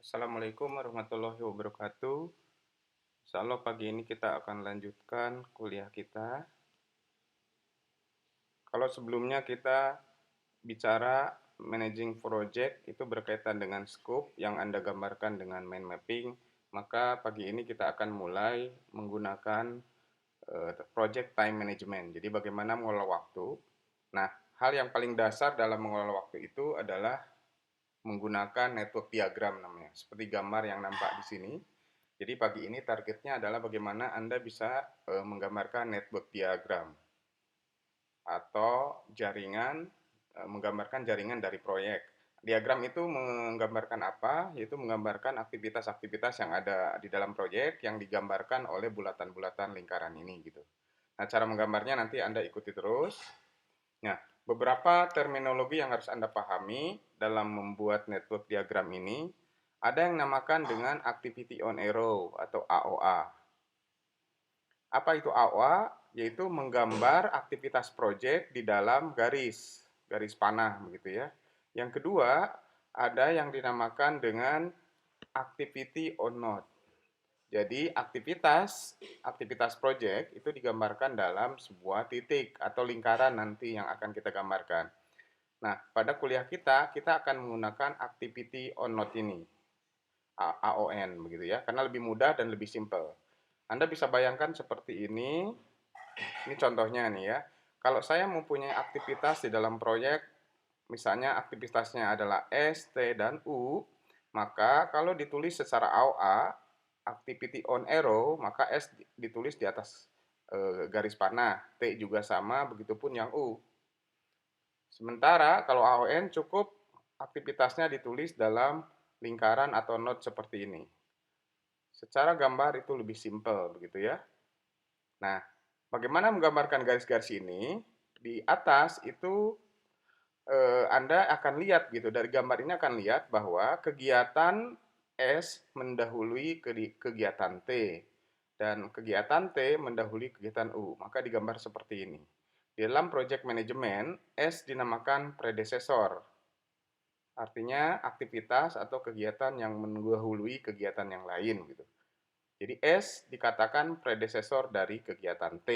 Assalamualaikum warahmatullahi wabarakatuh. Insyaallah pagi ini kita akan lanjutkan kuliah kita. Kalau sebelumnya kita bicara managing project itu berkaitan dengan scope yang Anda gambarkan dengan mind mapping, maka pagi ini kita akan mulai menggunakan project time management. Jadi bagaimana mengelola waktu. Nah, hal yang paling dasar dalam mengelola waktu itu adalah menggunakan network diagram namanya, seperti gambar yang nampak di sini. Jadi pagi ini targetnya adalah bagaimana Anda bisa menggambarkan network diagram atau jaringan, menggambarkan jaringan dari proyek. Diagram itu menggambarkan apa? Yaitu menggambarkan aktivitas-aktivitas yang ada di dalam proyek yang digambarkan oleh bulatan-bulatan lingkaran ini gitu. Nah, cara menggambarnya nanti Anda ikuti terus. Nah, beberapa terminologi yang harus Anda pahami dalam membuat network diagram ini, ada yang namakan dengan activity on arrow atau AOA. Apa itu AOA? Yaitu menggambar aktivitas proyek di dalam garis panah begitu ya. Yang kedua, ada yang dinamakan dengan activity on node. Jadi aktivitas proyek itu digambarkan dalam sebuah titik atau lingkaran nanti yang akan kita gambarkan. Nah, pada kuliah kita akan menggunakan activity on node ini, AON begitu ya, karena lebih mudah dan lebih simple. Anda bisa bayangkan seperti ini contohnya nih ya. Kalau saya mempunyai aktivitas di dalam proyek, misalnya aktivitasnya adalah S, T, dan U, maka kalau ditulis secara AOA, activity on arrow, maka S ditulis di atas garis panah, T juga sama, begitupun yang U. Sementara kalau AON cukup aktivitasnya ditulis dalam lingkaran atau node seperti ini. Secara gambar itu lebih simple begitu ya. Nah, bagaimana menggambarkan garis-garis ini? Di atas itu Anda akan lihat gitu, dari gambar ini akan lihat bahwa kegiatan S mendahului kegiatan T dan kegiatan T mendahului kegiatan U. Maka digambar seperti ini. Di dalam project management, S dinamakan predecessor. Artinya aktivitas atau kegiatan yang mendahului kegiatan yang lain gitu. Jadi S dikatakan predecessor dari kegiatan T.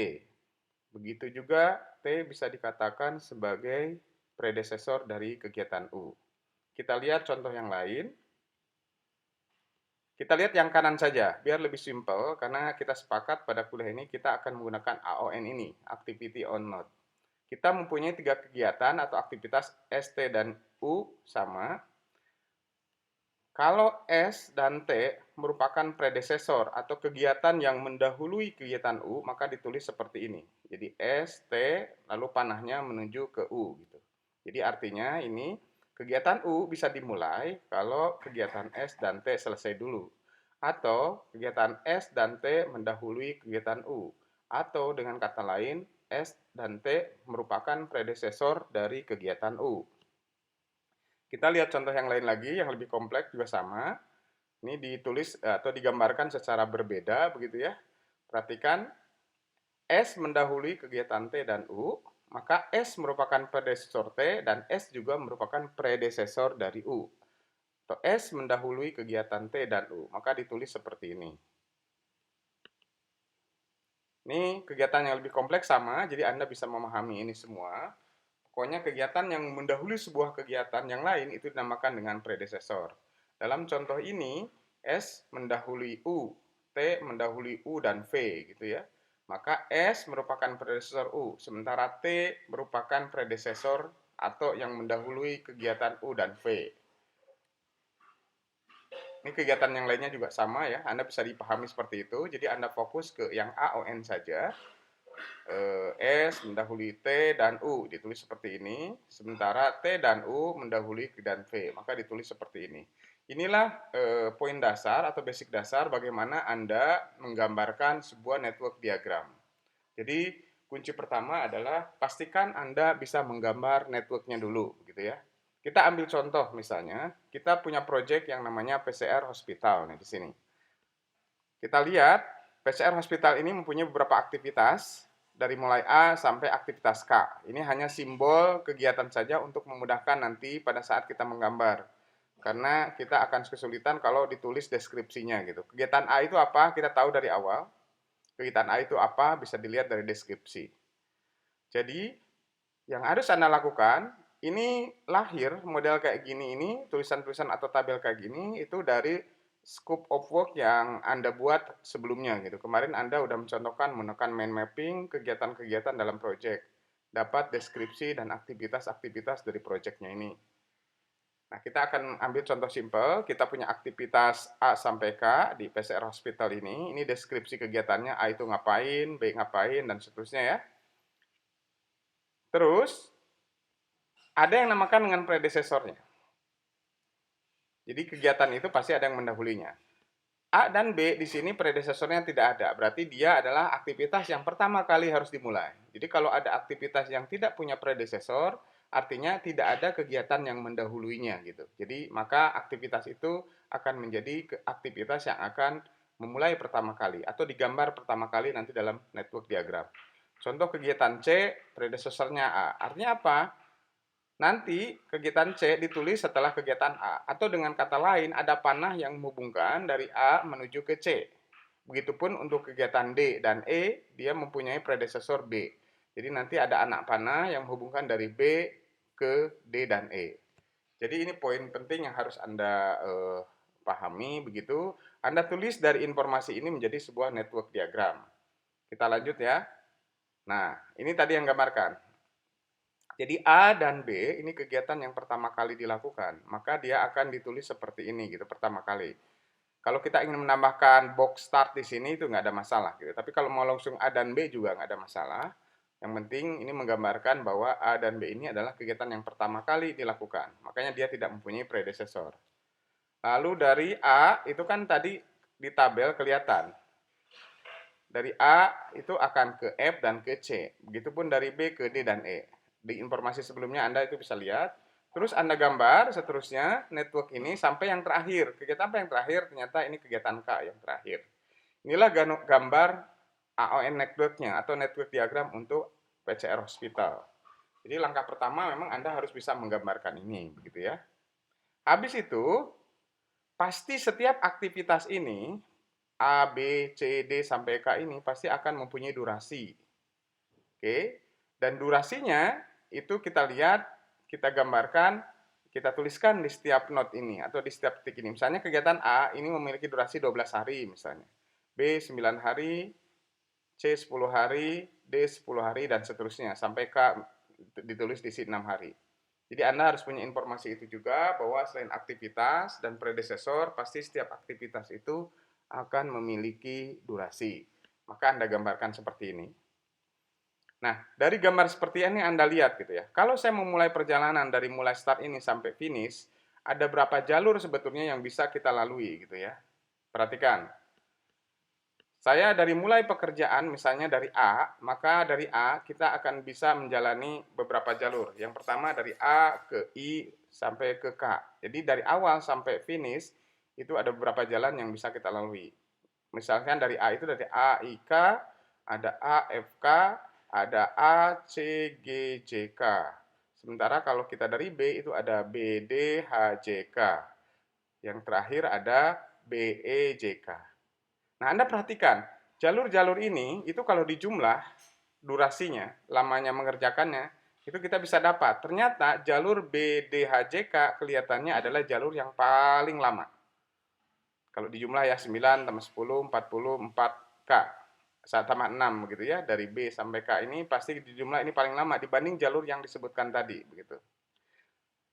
Begitu juga T bisa dikatakan sebagai predecessor dari kegiatan U. Kita lihat contoh yang lain. Kita lihat yang kanan saja, biar lebih simpel, karena kita sepakat pada kuliah ini kita akan menggunakan AON ini, Activity on Node. Kita mempunyai 3 kegiatan atau aktivitas S, T, dan U sama. Kalau S dan T merupakan predecessor atau kegiatan yang mendahului kegiatan U, maka ditulis seperti ini. Jadi S, T, lalu panahnya menuju ke U. Gitu. Jadi artinya ini kegiatan U bisa dimulai kalau kegiatan S dan T selesai dulu. Atau kegiatan S dan T mendahului kegiatan U. Atau dengan kata lain, S dan T merupakan predecessor dari kegiatan U. Kita lihat contoh yang lain lagi, yang lebih kompleks juga sama. Ini ditulis atau digambarkan secara berbeda, begitu ya. Perhatikan, S mendahului kegiatan T dan U, maka S merupakan predecessor T dan S juga merupakan predecessor dari U. Atau S mendahului kegiatan T dan U, maka ditulis seperti ini. Ini kegiatan yang lebih kompleks sama, jadi Anda bisa memahami ini semua. Pokoknya kegiatan yang mendahului sebuah kegiatan yang lain itu dinamakan dengan predecessor. Dalam contoh ini, S mendahului U, T mendahului U dan V gitu ya. Maka S merupakan predecessor U, sementara T merupakan predecessor atau yang mendahului kegiatan U dan V. Ini kegiatan yang lainnya juga sama ya, Anda bisa dipahami seperti itu. Jadi Anda fokus ke yang AON saja. S mendahului T dan U, ditulis seperti ini. Sementara T dan U mendahului Q dan V, maka ditulis seperti ini. Inilah poin dasar atau basic dasar bagaimana Anda menggambarkan sebuah network diagram. Jadi kunci pertama adalah pastikan Anda bisa menggambar networknya dulu, gitu ya. Kita ambil contoh misalnya, kita punya project yang namanya PCR Hospital nih di sini. Kita lihat PCR Hospital ini mempunyai beberapa aktivitas dari mulai A sampai aktivitas K. Ini hanya simbol kegiatan saja untuk memudahkan nanti pada saat kita menggambar. karena kita akan kesulitan kalau ditulis deskripsinya gitu. Kegiatan A itu apa? Kita tahu dari awal. Kegiatan A itu apa? Bisa dilihat dari deskripsi. Jadi, yang harus Anda lakukan, ini lahir model kayak gini ini, tulisan-tulisan atau tabel kayak gini, itu dari scope of work yang Anda buat sebelumnya gitu. Kemarin Anda udah mencontohkan menekan mind mapping, kegiatan-kegiatan dalam project. Dapat deskripsi dan aktivitas-aktivitas dari projectnya ini. Nah, kita akan ambil contoh simpel. Kita punya aktivitas A sampai K di PCR Hospital ini. Ini deskripsi kegiatannya, A itu ngapain, B ngapain, dan seterusnya ya. Terus, ada yang namakan dengan predesesornya. Jadi kegiatan itu pasti ada yang mendahulunya. A dan B di sini predesesornya tidak ada. Berarti dia adalah aktivitas yang pertama kali harus dimulai. Jadi kalau ada aktivitas yang tidak punya predesesor, artinya tidak ada kegiatan yang mendahuluinya gitu. Jadi maka aktivitas itu akan menjadi aktivitas yang akan memulai pertama kali atau digambar pertama kali nanti dalam network diagram. Contoh kegiatan C, predesesornya A. Artinya apa? Nanti kegiatan C ditulis setelah kegiatan A. Atau dengan kata lain, ada panah yang menghubungkan dari A menuju ke C. Begitupun untuk kegiatan D dan E, dia mempunyai predesesor B. Jadi nanti ada anak panah yang menghubungkan dari B ke D dan E. Jadi ini poin penting yang harus Anda pahami begitu. Anda tulis dari informasi ini menjadi sebuah network diagram. Kita lanjut ya. Nah, ini tadi yang gambarkan. Jadi A dan B ini kegiatan yang pertama kali dilakukan, maka dia akan ditulis seperti ini gitu pertama kali. Kalau kita ingin menambahkan box start di sini itu nggak ada masalah gitu. Tapi kalau mau langsung A dan B juga nggak ada masalah. Yang penting ini menggambarkan bahwa A dan B ini adalah kegiatan yang pertama kali dilakukan. Makanya dia tidak mempunyai predecessor. Lalu dari A itu kan tadi di tabel kelihatan. Dari A itu akan ke F dan ke C. Begitupun dari B ke D dan E. Di informasi sebelumnya Anda itu bisa lihat. Terus Anda gambar seterusnya network ini sampai yang terakhir. Kegiatan apa yang terakhir? Ternyata ini kegiatan K yang terakhir. Inilah gambar AON networknya atau network diagram untuk PCR Hospital. Jadi langkah pertama memang Anda harus bisa menggambarkan ini, begitu ya. Habis itu, pasti setiap aktivitas ini A, B, C, D, sampai K ini pasti akan mempunyai durasi. Oke, dan durasinya itu kita lihat, kita gambarkan, kita tuliskan di setiap not ini atau di setiap titik ini. Misalnya kegiatan A ini memiliki durasi 12 hari misalnya. B 9 hari, C 10 hari, D 10 hari, dan seterusnya. Sampai K ditulis di sini 6 hari. Jadi Anda harus punya informasi itu juga bahwa selain aktivitas dan predesesor, pasti setiap aktivitas itu akan memiliki durasi. Maka Anda gambarkan seperti ini. Nah, dari gambar seperti ini Anda lihat gitu ya. Kalau saya memulai perjalanan dari mulai start ini sampai finish, ada berapa jalur sebetulnya yang bisa kita lalui gitu ya. Perhatikan. Saya dari mulai pekerjaan misalnya dari A, maka dari A kita akan bisa menjalani beberapa jalur. Yang pertama dari A ke I sampai ke K. Jadi dari awal sampai finish itu ada beberapa jalan yang bisa kita lalui. Misalkan dari A itu dari A I K, ada A F K, ada A C G J K. Sementara kalau kita dari B itu ada B D H J K. Yang terakhir ada B E J K. Nah, Anda perhatikan, jalur-jalur ini itu kalau dijumlah durasinya, lamanya mengerjakannya, itu kita bisa dapat. Ternyata jalur BDHJK kelihatannya adalah jalur yang paling lama. Kalau dijumlah ya 9 tambah 10, 44K. Tambah 6 begitu ya, dari B sampai K ini pasti dijumlah ini paling lama dibanding jalur yang disebutkan tadi begitu.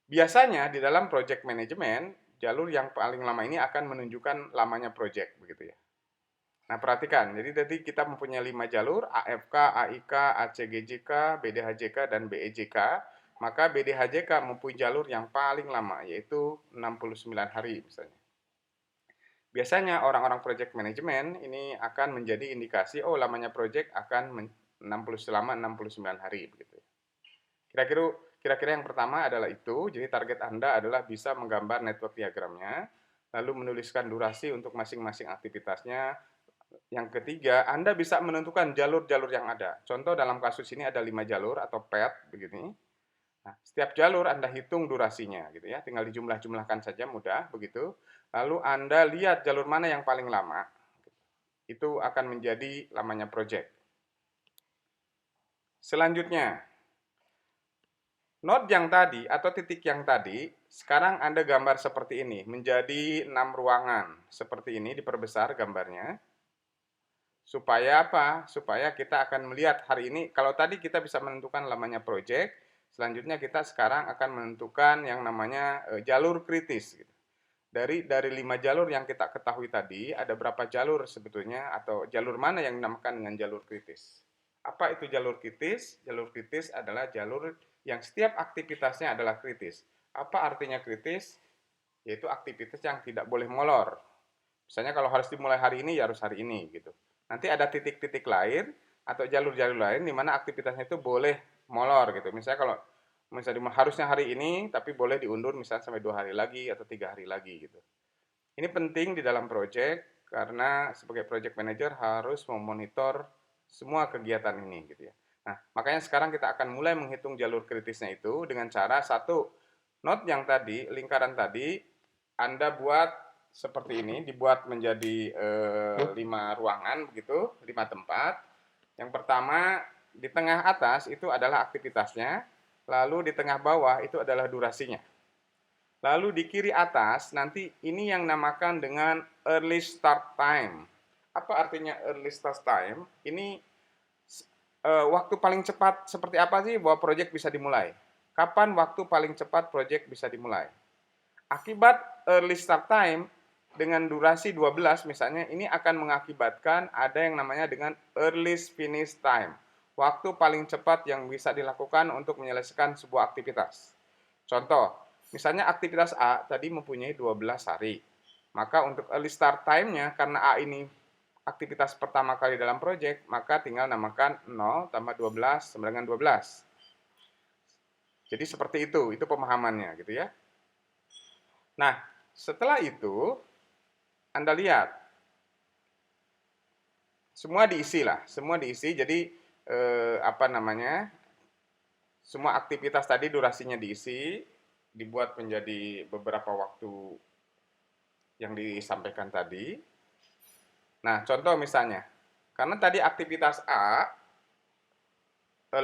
Biasanya di dalam project management, jalur yang paling lama ini akan menunjukkan lamanya project begitu ya. Nah, perhatikan. Jadi tadi kita mempunyai 5 jalur, AFK, AIK, ACGJK, BDHJK, dan BEJK. Maka BDHJK mempunyai jalur yang paling lama, yaitu 69 hari misalnya. Biasanya orang-orang project management ini akan menjadi indikasi, oh lamanya project akan selama 69 hari. Begitu. Kira-kira yang pertama adalah itu, jadi target Anda adalah bisa menggambar network diagramnya, lalu menuliskan durasi untuk masing-masing aktivitasnya. Yang ketiga, Anda bisa menentukan jalur-jalur yang ada. Contoh dalam kasus ini ada 5 jalur atau path begini. Nah, setiap jalur Anda hitung durasinya gitu ya, tinggal dijumlah-jumlahkan saja mudah begitu. Lalu Anda lihat jalur mana yang paling lama, itu akan menjadi lamanya project. Selanjutnya, node yang tadi atau titik yang tadi, sekarang Anda gambar seperti ini, menjadi 6 ruangan. Seperti ini, diperbesar gambarnya. Supaya apa? Supaya kita akan melihat hari ini, kalau tadi kita bisa menentukan lamanya project, selanjutnya kita sekarang akan menentukan yang namanya jalur kritis. Dari 5 jalur yang kita ketahui tadi, ada berapa jalur sebetulnya, atau jalur mana yang dinamakan dengan jalur kritis? Apa itu jalur kritis? Jalur kritis adalah jalur yang setiap aktivitasnya adalah kritis. Apa artinya kritis? Yaitu aktivitas yang tidak boleh molor. Misalnya kalau harus dimulai hari ini, ya harus hari ini gitu. Nanti ada titik-titik lain atau jalur-jalur lain di mana aktivitasnya itu boleh molor gitu. Misalnya kalau misalnya harusnya hari ini, tapi boleh diundur misalnya sampai 2 hari lagi atau 3 hari lagi gitu. Ini penting di dalam project karena sebagai project manager harus memonitor semua kegiatan ini gitu ya. Nah, makanya sekarang kita akan mulai menghitung jalur kritisnya itu dengan cara satu, node yang tadi, lingkaran tadi, Anda buat seperti ini, dibuat menjadi 5 ruangan begitu, 5 tempat. Yang pertama, di tengah atas itu adalah aktivitasnya, lalu di tengah bawah itu adalah durasinya. Lalu di kiri atas, nanti ini yang namakan dengan early start time. Apa artinya early start time? Ini waktu paling cepat seperti apa sih bahwa proyek bisa dimulai? Kapan waktu paling cepat proyek bisa dimulai? Akibat early start time dengan durasi 12 misalnya, ini akan mengakibatkan ada yang namanya dengan early finish time. Waktu paling cepat yang bisa dilakukan untuk menyelesaikan sebuah aktivitas. Contoh, misalnya aktivitas A tadi mempunyai 12 hari. Maka untuk early start time-nya, karena A ini aktivitas pertama kali dalam proyek, maka tinggal namakan 0 tambah 12 sama dengan 12. Jadi seperti itu pemahamannya gitu ya. Nah, setelah itu, Anda lihat, semua diisi lah, semua diisi, jadi apa namanya, semua aktivitas tadi durasinya diisi, dibuat menjadi beberapa waktu yang disampaikan tadi. Nah, contoh misalnya, karena tadi aktivitas A,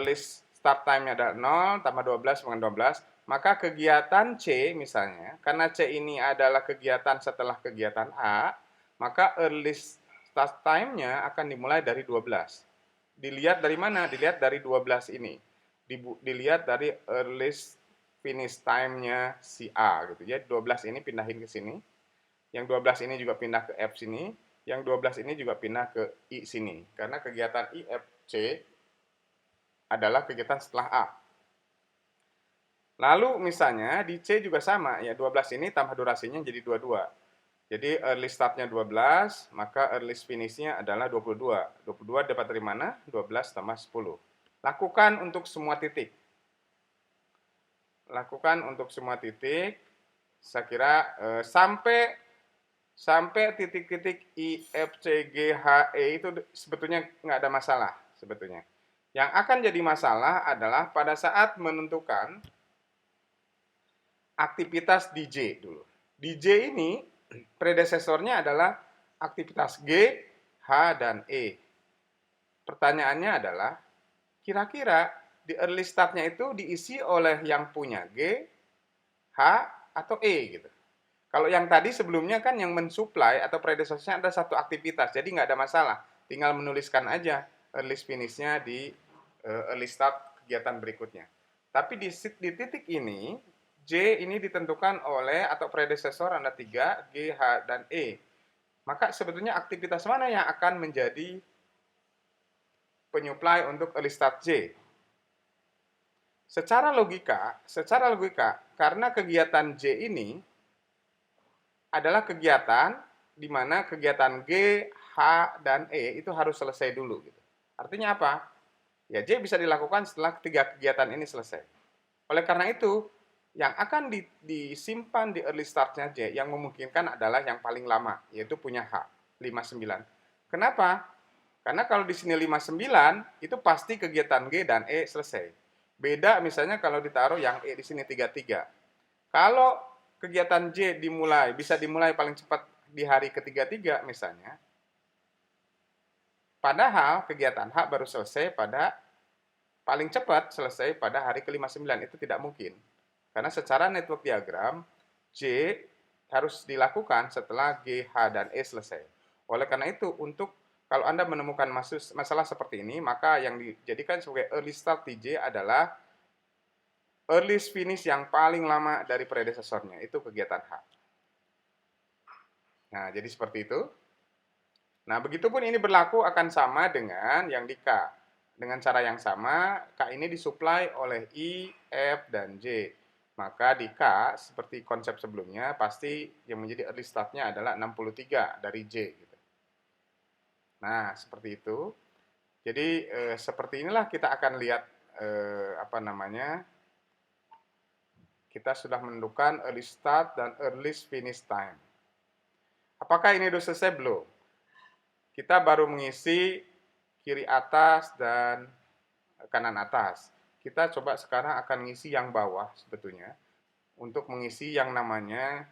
list start time-nya ada 0, tambah 12 dengan 12, maka kegiatan C misalnya, karena C ini adalah kegiatan setelah kegiatan A, maka early start time-nya akan dimulai dari 12. Dilihat dari mana? Dilihat dari 12 ini. Dilihat dari early finish time-nya si A gitu ya. 12 ini pindahin ke sini. Yang 12 ini juga pindah ke F sini. Yang 12 ini juga pindah ke I sini. Karena kegiatan I, F, C adalah kegiatan setelah A. Lalu misalnya di C juga sama, ya 12 ini tambah durasinya jadi 22. Jadi early start-nya 12, maka early finish-nya adalah 22. 22 dapat dari mana? 12 tambah 10. Lakukan untuk semua titik. Lakukan untuk semua titik. Saya kira sampai titik-titik I, F, C, G, H, E itu sebetulnya nggak ada masalah sebetulnya. Yang akan jadi masalah adalah pada saat menentukan aktivitas DJ dulu. DJ ini predesesornya adalah aktivitas G, H, dan E. Pertanyaannya adalah, kira-kira di early start-nya itu diisi oleh yang punya G, H, atau E gitu. Kalau yang tadi sebelumnya kan yang mensuplai atau predesesornya ada satu aktivitas, jadi nggak ada masalah. Tinggal menuliskan aja early finish-nya di early start kegiatan berikutnya. Tapi di titik ini, J ini ditentukan oleh atau predesesor Anda 3, G, H, dan E. Maka sebetulnya aktivitas mana yang akan menjadi penyuplai untuk early start J? Secara logika, karena kegiatan J ini adalah kegiatan di mana kegiatan G, H, dan E itu harus selesai dulu. Gitu. Artinya apa? Ya J bisa dilakukan setelah ketiga kegiatan ini selesai. Oleh karena itu, yang akan disimpan di early start-nya J yang memungkinkan adalah yang paling lama, yaitu punya H, 59. Kenapa? Karena kalau di sini 59, itu pasti kegiatan G dan E selesai. Beda misalnya kalau ditaruh yang E di sini 33. Kalau kegiatan J bisa dimulai paling cepat di hari ke-33 misalnya, padahal kegiatan H baru selesai paling cepat selesai pada hari ke-59, itu tidak mungkin. Karena secara network diagram, J harus dilakukan setelah G, H, dan E selesai. Oleh karena itu, kalau Anda menemukan masalah seperti ini, maka yang dijadikan sebagai early start di J adalah early finish yang paling lama dari predesesornya, itu kegiatan H. Nah, jadi seperti itu. Nah, begitupun ini berlaku akan sama dengan yang di K. Dengan cara yang sama, K ini disuplai oleh I, F, dan J. Maka di K, seperti konsep sebelumnya, pasti yang menjadi early start-nya adalah 63 dari J. Gitu. Nah, seperti itu. Jadi, seperti inilah kita akan lihat, kita sudah menentukan early start dan early finish time. Apakah ini sudah selesai? Belum. Kita baru mengisi kiri atas dan kanan atas. Kita coba sekarang akan mengisi yang bawah sebetulnya. Untuk mengisi yang namanya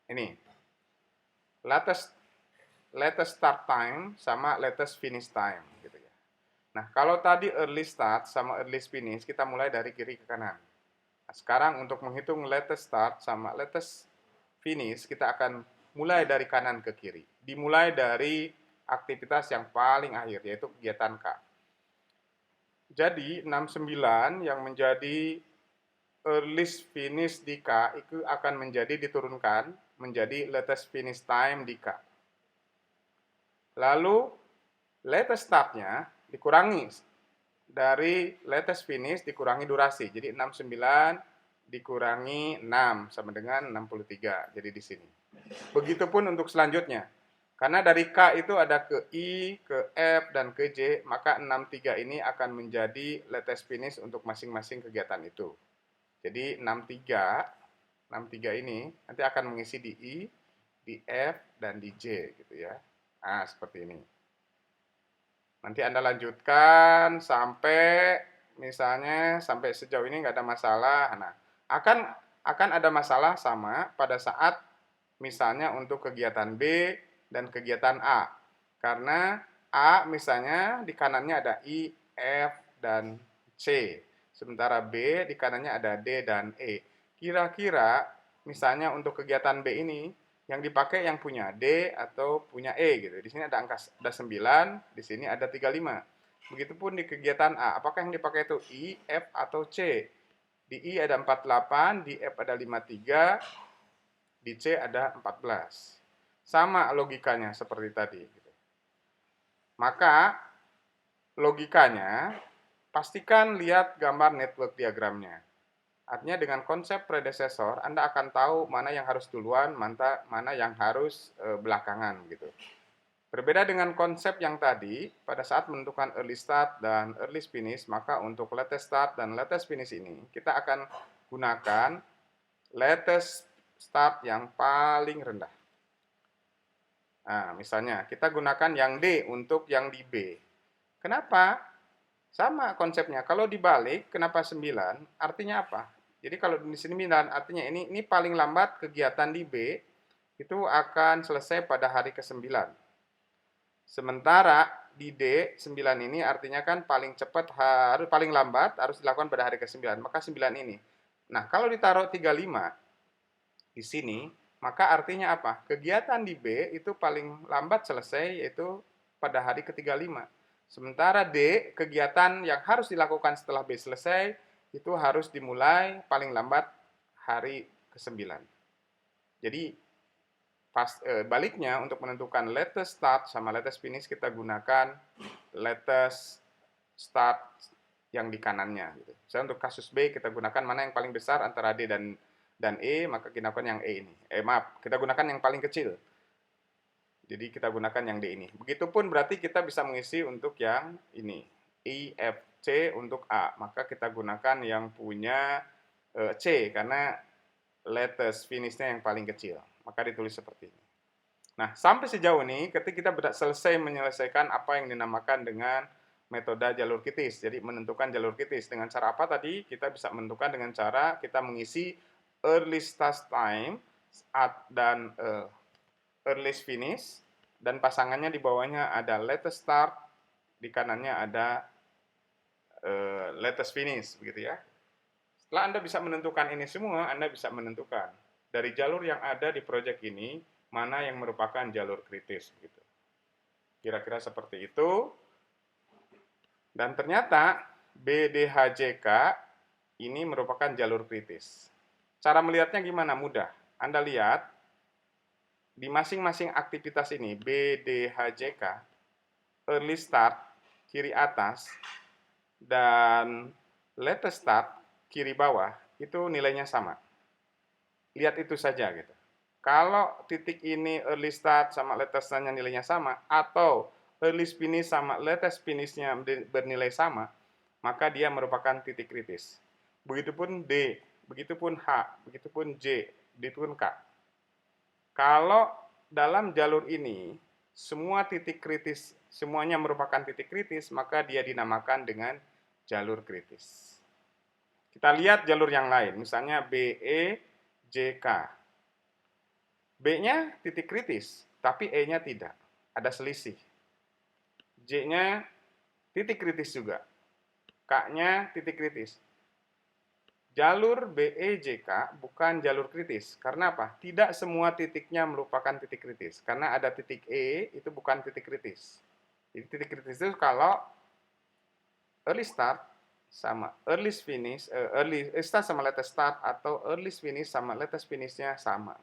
ini. Latest start time sama latest finish time gitu ya. Nah, kalau tadi early start sama early finish kita mulai dari kiri ke kanan. Nah, sekarang untuk menghitung latest start sama latest finish kita akan mulai dari kanan ke kiri. Dimulai dari aktivitas yang paling akhir yaitu kegiatan K. Jadi 69 yang menjadi earliest finish di K itu akan diturunkan menjadi latest finish time di K. Lalu latest start-nya dikurangi dari latest finish dikurangi durasi. Jadi 69 dikurangi 6 sama dengan 63. Jadi di sini. Begitupun untuk selanjutnya. Karena dari K itu ada ke I, ke F, dan ke J, maka 63 ini akan menjadi latest finish untuk masing-masing kegiatan itu. Jadi 63 ini nanti akan mengisi di I, di F, dan di J gitu ya. Nah, seperti ini. Nanti Anda lanjutkan sampai misalnya sampai sejauh ini nggak ada masalah. Nah, akan ada masalah sama pada saat misalnya untuk kegiatan B dan kegiatan A. Karena A misalnya di kanannya ada I, F, dan C. Sementara B di kanannya ada D dan E. Kira-kira misalnya untuk kegiatan B ini yang dipakai yang punya D atau punya E gitu. Di sini ada 9, di sini ada 35. Begitupun di kegiatan A, apakah yang dipakai itu I, F, atau C? Di I ada 48, di F ada 53, di C ada 14. Sama logikanya seperti tadi. Maka logikanya pastikan lihat gambar network diagramnya. Artinya dengan konsep predecessor, Anda akan tahu mana yang harus duluan, mana yang harus belakangan gitu. Berbeda dengan konsep yang tadi, pada saat menentukan early start dan early finish, maka untuk latest start dan latest finish ini, kita akan gunakan latest start yang paling rendah. Nah, misalnya kita gunakan yang D untuk yang di B. Kenapa? Sama konsepnya. Kalau dibalik, kenapa 9? Artinya apa? Jadi kalau di sini 9 artinya ini paling lambat kegiatan di B itu akan selesai pada hari ke-9. Sementara di D 9 ini artinya kan paling cepat paling lambat harus dilakukan pada hari ke-9. Maka 9 ini. Nah, kalau ditaruh 35 di sini, maka artinya apa? Kegiatan di B itu paling lambat selesai yaitu pada hari ke-35. Sementara D, kegiatan yang harus dilakukan setelah B selesai itu harus dimulai paling lambat hari ke-9. Jadi baliknya untuk menentukan latest start sama latest finish kita gunakan latest start yang di kanannya. Gitu. Misalnya untuk kasus B kita gunakan mana yang paling besar antara D dan E, maka kita gunakan yang E ini. Kita gunakan yang paling kecil. Jadi kita gunakan yang D ini. Begitupun berarti kita bisa mengisi untuk yang ini. I, F, C untuk A. Maka kita gunakan yang punya C karena latest finish-nya yang paling kecil. Maka ditulis seperti ini. Nah, sampai sejauh ini ketika kita selesai menyelesaikan apa yang dinamakan dengan metode jalur kritis. Jadi menentukan jalur kritis. Dengan cara apa tadi? Kita bisa menentukan dengan cara kita mengisi early start time dan early finish, dan pasangannya di bawahnya ada latest start, di kanannya ada latest finish, begitu ya. Setelah Anda bisa menentukan ini semua, Anda bisa menentukan dari jalur yang ada di proyek ini mana yang merupakan jalur kritis, begitu. Kira-kira seperti itu. Dan ternyata BDHJK ini merupakan jalur kritis. Cara melihatnya gimana? Mudah. Anda lihat di masing-masing aktivitas ini, BDHJK, early start, kiri atas, dan latest start, kiri bawah, itu nilainya sama. Lihat itu saja gitu. Kalau titik ini early start sama latest start-nya nilainya sama, atau early finish sama latest finish-nya bernilai sama, maka dia merupakan titik kritis. Begitupun D, begitupun H, begitupun J, begitupun K. Kalau dalam jalur ini, semua titik kritis, semuanya merupakan titik kritis, maka dia dinamakan dengan jalur kritis. Kita lihat jalur yang lain, misalnya BE, JK. B-nya titik kritis, tapi E-nya tidak. Ada selisih. J-nya titik kritis juga. K-nya titik kritis. Jalur BEJK bukan jalur kritis. Karena apa? Tidak semua titiknya merupakan titik kritis. Karena ada titik E, itu bukan titik kritis. Jadi titik kritis itu kalau early start sama early finish, early start sama latest start, atau early finish sama latest finish-nya sama.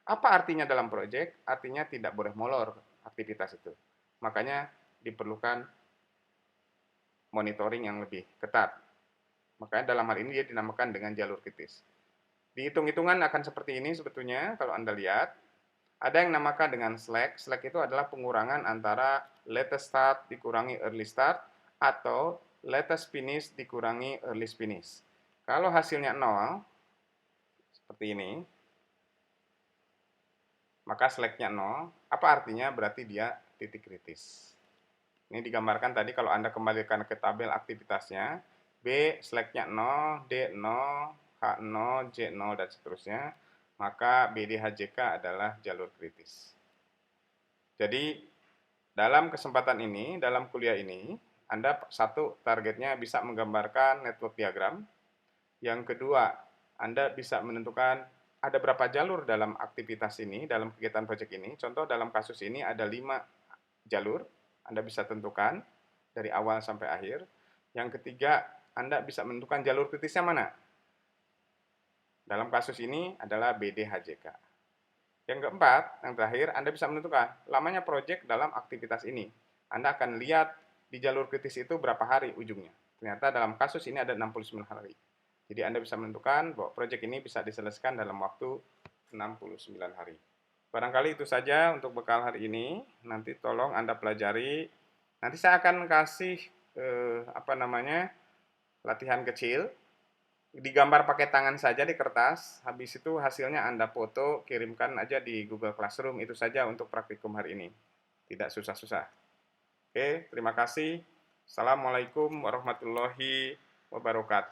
Apa artinya dalam proyek? Artinya tidak boleh molor aktivitas itu. Makanya diperlukan monitoring yang lebih ketat. Makanya dalam hal ini dia dinamakan dengan jalur kritis. Di hitung-hitungan akan seperti ini sebetulnya kalau Anda lihat. Ada yang namakan dengan slack. Slack itu adalah pengurangan antara latest start dikurangi early start atau latest finish dikurangi early finish. Kalau hasilnya 0, seperti ini, maka slacknya 0. Apa artinya? Berarti dia titik kritis. Ini digambarkan tadi kalau Anda kembalikan ke tabel aktivitasnya. B, slacknya 0, D 0, H 0, J 0, dan seterusnya. Maka BDHJK adalah jalur kritis. Jadi, dalam kesempatan ini, dalam kuliah ini, Anda satu, targetnya bisa menggambarkan network diagram. Yang kedua, Anda bisa menentukan ada berapa jalur dalam aktivitas ini, dalam kegiatan proyek ini. Contoh dalam kasus ini ada 5 jalur, Anda bisa tentukan dari awal sampai akhir. Yang ketiga, Anda bisa menentukan jalur kritisnya mana. Dalam kasus ini adalah BDHJK. Yang keempat, yang terakhir, Anda bisa menentukan lamanya proyek dalam aktivitas ini. Anda akan lihat di jalur kritis itu berapa hari ujungnya. Ternyata dalam kasus ini ada 69 hari. Jadi Anda bisa menentukan bahwa proyek ini bisa diselesaikan dalam waktu 69 hari. Barangkali itu saja untuk bekal hari ini. Nanti tolong Anda pelajari. Nanti saya akan kasih latihan kecil. Digambar pakai tangan saja di kertas. Habis itu hasilnya Anda foto, kirimkan aja di Google Classroom. Itu saja untuk praktikum hari ini. Tidak susah-susah. Oke, terima kasih. Assalamualaikum warahmatullahi wabarakatuh.